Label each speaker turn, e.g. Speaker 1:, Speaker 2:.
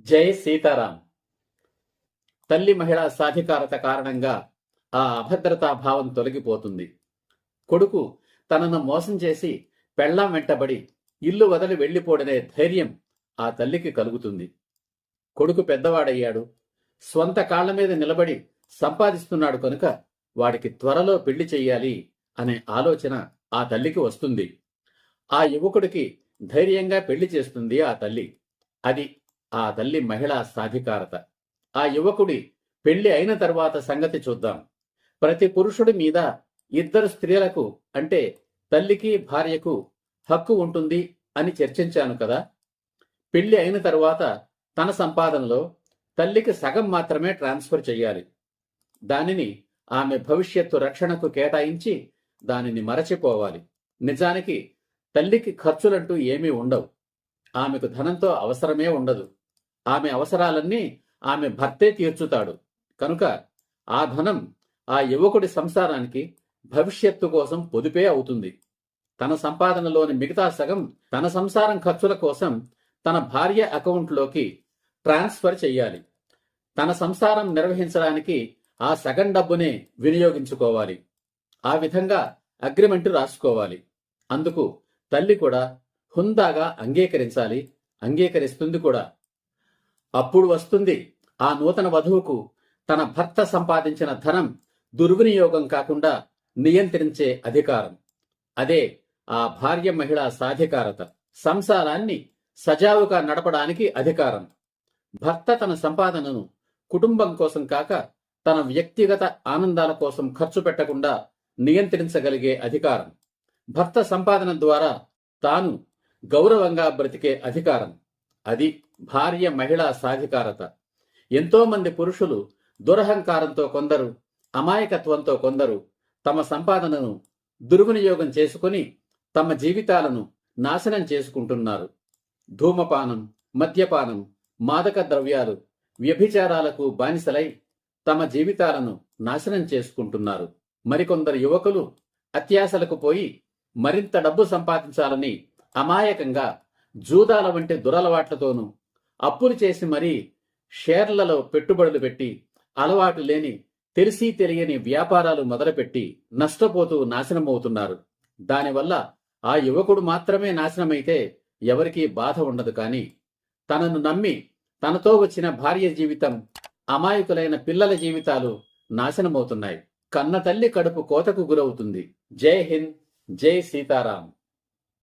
Speaker 1: జై సీతారాం. తల్లి మహిళా సాధికారత కారణంగా ఆ అభద్రతా భావం తొలగిపోతుంది. కొడుకు తనను మోసం చేసి పెళ్ళాం వెంటబడి ఇల్లు వదిలి వెళ్లిపోడనే ధైర్యం ఆ తల్లికి కలుగుతుంది. కొడుకు పెద్దవాడయ్యాడు, స్వంత కాళ్ల మీద నిలబడి సంపాదిస్తున్నాడు కనుక వాడికి త్వరలో పెళ్లి చెయ్యాలి అనే ఆలోచన ఆ తల్లికి వస్తుంది. ఆ యువకుడికి ధైర్యంగా పెళ్లి చేస్తుంది ఆ తల్లి. అది ఆ తల్లి మహిళా సాధికారత. ఆ యువకుడి పెళ్లి అయిన తర్వాత సంగతి చూద్దాం. ప్రతి పురుషుడి మీద ఇద్దరు స్త్రీలకు అంటే తల్లికి భార్యకు హక్కు ఉంటుంది అని చర్చించాను కదా. పెళ్లి అయిన తరువాత తన సంపాదనలో తల్లికి సగం మాత్రమే ట్రాన్స్ఫర్ చేయాలి. దానిని ఆమె భవిష్యత్తు రక్షణకు కేటాయించి దానిని మరచిపోవాలి. నిజానికి తల్లికి ఖర్చులంటూ ఏమీ ఉండవు. ఆమెకు ధనంతో అవసరమే ఉండదు. ఆమె అవసరాలన్నీ ఆమె భర్తే తీర్చుతాడు కనుక ఆ ధనం ఆ యువకుడి సంసారానికి భవిష్యత్తు కోసం పొదుపే అవుతుంది. తన సంపాదనలోని మిగతా సగం తన సంసారం ఖర్చుల కోసం తన భార్య అకౌంట్లోకి ట్రాన్స్ఫర్ చెయ్యాలి. తన సంసారం నిర్వహించడానికి ఆ సగం డబ్బునే వినియోగించుకోవాలి. ఆ విధంగా అగ్రిమెంట్ రాసుకోవాలి. అందుకు తల్లి కూడా హుందాగా అంగీకరించాలి, అంగీకరిస్తుంది కూడా. అప్పుడు వస్తుంది ఆ నూతన వధువుకు తన భర్త సంపాదించిన ధనం దుర్వినియోగం కాకుండా నియంత్రించే అధికారం. అదే ఆ భార్య మహిళా సాధికారత. సంసారాన్ని సజావుగా నడపడానికి అధికారం. భర్త తన సంపాదనను కుటుంబం కోసం కాక తన వ్యక్తిగత ఆనందాల కోసం ఖర్చు పెట్టకుండా నియంత్రించగలిగే అధికారం. భర్త సంపాదన ద్వారా తాను గౌరవంగా బ్రతికే అధికారం. అది భార్య మహిళా సాధికారత. ఎంతో మంది పురుషులు దురహంకారంతో కొందరు, అమాయకత్వంతో కొందరు తమ సంపాదనను దుర్వినియోగం చేసుకుని తమ జీవితాలను నాశనం చేసుకుంటున్నారు. ధూమపానం, మద్యపానం, మాదక ద్రవ్యాలు, వ్యభిచారాలకు బానిసలై తమ జీవితాలను నాశనం చేసుకుంటున్నారు. మరికొందరు యువకులు అత్యాశలకు పోయి మరింత డబ్బు సంపాదించాలని అమాయకంగా జూదాల వంటి దురలవాట్లతోనూ అప్పులు చేసి మరీ షేర్లలో పెట్టుబడులు పెట్టి అలవాటు లేని తెలిసి తెలియని వ్యాపారాలు మొదలుపెట్టి నష్టపోతూ నాశనమవుతున్నారు. దానివల్ల ఆ యువకుడు మాత్రమే నాశనమైతే ఎవరికీ బాధ ఉండదు. కానీ తనను నమ్మి తనతో వచ్చిన భార్య జీవితం, అమాయకులైన పిల్లల జీవితాలు నాశనమవుతున్నాయి. కన్న తల్లి కడుపు కోతకు గురవుతుంది. జై హింద్, జై సీతారాం.